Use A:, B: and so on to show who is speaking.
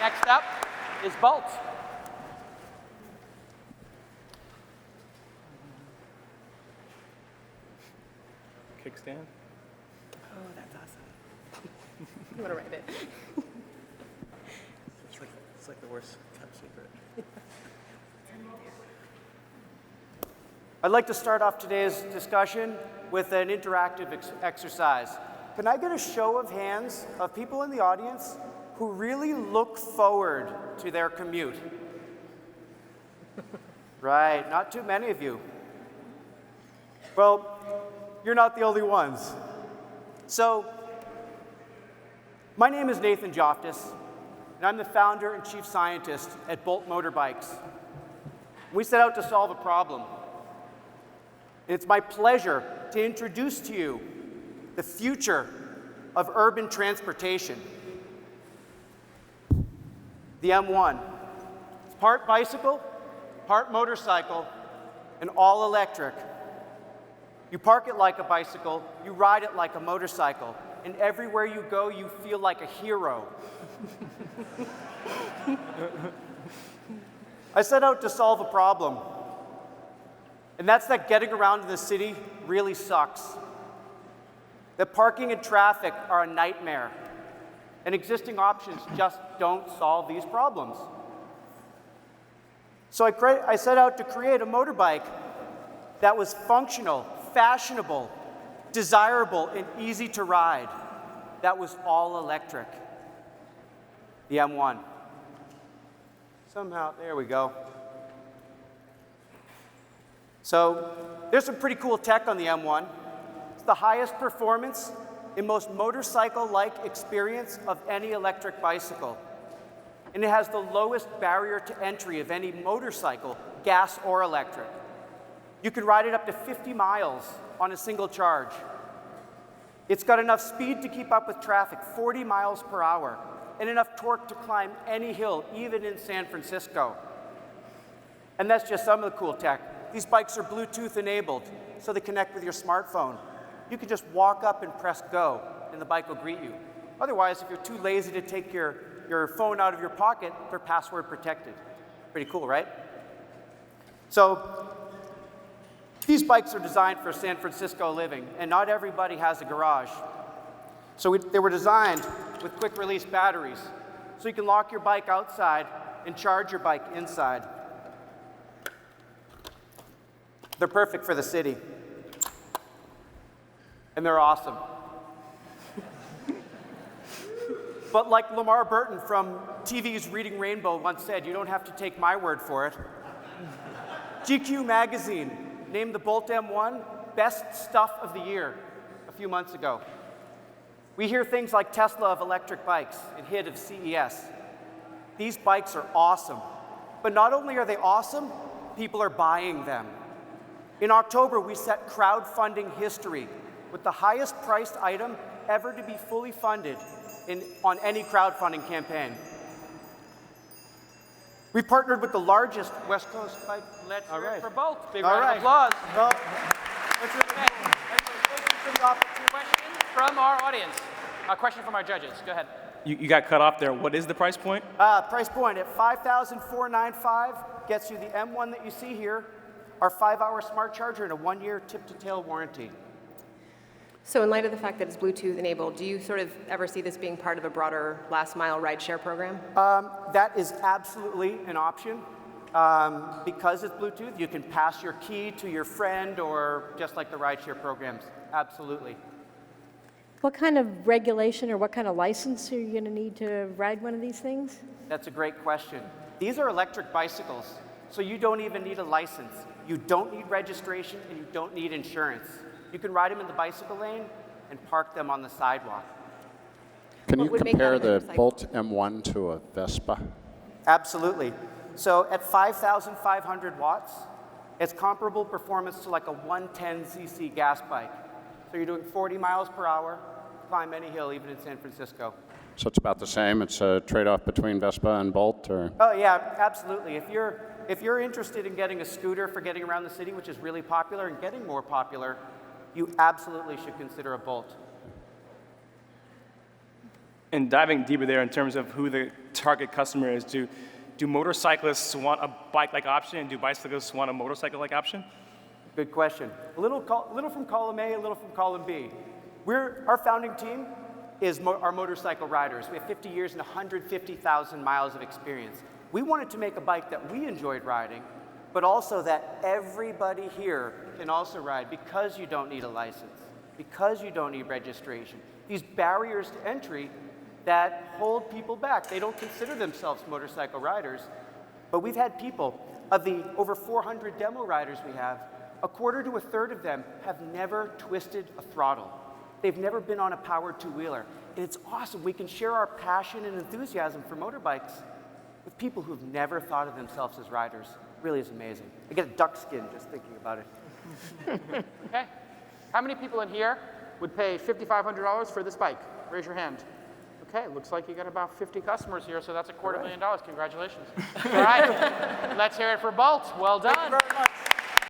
A: Next up is Bolt.
B: Kickstand?
C: Oh, that's awesome. You want to write it?
B: It's like the worst kept secret.
D: I'd like to start off today's discussion with an interactive exercise. Can I get a show of hands of people in the audience who really look forward to their commute? Right, not too many of you. Well, you're not the only ones. So, my name is Nathan Jauvtis, and I'm the founder and chief scientist at Bolt Motorbikes. We set out to solve a problem. It's my pleasure to introduce to you the future of urban transportation. The M1. It's part bicycle, part motorcycle, and all electric. You park it like a bicycle, you ride it like a motorcycle, and everywhere you go, you feel like a hero. I set out to solve a problem. And that's that getting around in the city really sucks. That parking and traffic are a nightmare. And existing options just don't solve these problems. So I set out to create a motorbike that was functional, fashionable, desirable, and easy to ride. That was all electric. The M1. Somehow, there we go. So there's some pretty cool tech on the M1. It's the highest performance and most motorcycle-like experience of any electric bicycle. And it has the lowest barrier to entry of any motorcycle, gas or electric. You can ride it up to 50 miles on a single charge. It's got enough speed to keep up with traffic, 40 miles per hour, and enough torque to climb any hill, even in San Francisco. And that's just some of the cool tech. These bikes are Bluetooth enabled, so they connect with your smartphone. You can just walk up and press go, and the bike will greet you. Otherwise, if you're too lazy to take your phone out of your pocket, they're password protected. Pretty cool, right? So these bikes are designed for San Francisco living, and not everybody has a garage. So they were designed with quick release batteries, so you can lock your bike outside and charge your bike inside. They're perfect for the city. And they're awesome. But like Lamar Burton from TV's Reading Rainbow once said, you don't have to take my word for it. GQ magazine named the Bolt M1 best stuff of the year a few months ago. We hear things like Tesla of electric bikes and HIT of CES. These bikes are awesome. But not only are they awesome, people are buying them. In October, we set crowdfunding history with the highest priced item ever to be fully funded on any crowdfunding campaign. We partnered with the largest West Coast bike.
A: Let's hear it for Bolt. Big
D: All
A: round
D: right.
A: of applause.
D: Well, that's really cool.
A: Thank you for the opportunity. Question from our audience. A question from our judges. Go ahead.
B: You got cut off there. What is the price point?
D: Price point at $5,495 gets you the M1 that you see here, our 5-hour smart charger, and a 1-year tip-to-tail warranty.
C: So in light of the fact that it's Bluetooth enabled, do you sort of ever see this being part of a broader last mile rideshare program?
D: That is absolutely an option. Because it's Bluetooth, you can pass your key to your friend, or just like the rideshare programs. Absolutely.
E: What kind of regulation or what kind of license are you going to need to ride one of these things?
D: That's a great question. These are electric bicycles, so you don't even need a license. You don't need registration, and you don't need insurance. You can ride them in the bicycle lane and park them on the sidewalk.
F: Can you
C: What would make
F: compare
C: that a
F: the
C: motorcycle?
F: Bolt M1 to a Vespa?
D: Absolutely. So at 5,500 watts, it's comparable performance to like a 110cc gas bike. So you're doing 40 miles per hour, climb any hill, even in San Francisco.
F: So it's about the same? It's a trade-off between Vespa and Bolt, or?
D: Oh yeah, absolutely. If you're interested in getting a scooter for getting around the city, which is really popular and getting more popular, you absolutely should consider a Bolt.
B: And diving deeper there in terms of who the target customer is, do motorcyclists want a bike-like option, and do bicyclists want a motorcycle-like option?
D: Good question. A little from column A, a little from column B. Our founding team is our motorcycle riders. We have 50 years and 150,000 miles of experience. We wanted to make a bike that we enjoyed riding, but also that everybody here can also ride because you don't need a license, because you don't need registration. These barriers to entry that hold people back. They don't consider themselves motorcycle riders, but we've had people, of the over 400 demo riders we have, a quarter to a third of them have never twisted a throttle. They've never been on a powered two-wheeler. And it's awesome. We can share our passion and enthusiasm for motorbikes with people who've never thought of themselves as riders. It really is amazing. I get a duck skin just thinking about it.
A: Okay. How many people in here would pay $5,500 for this bike? Raise your hand. Okay, looks like you got about 50 customers here, so that's $250,000. Congratulations. All right, let's hear it for Bolt. Well done.
D: Thank you very much.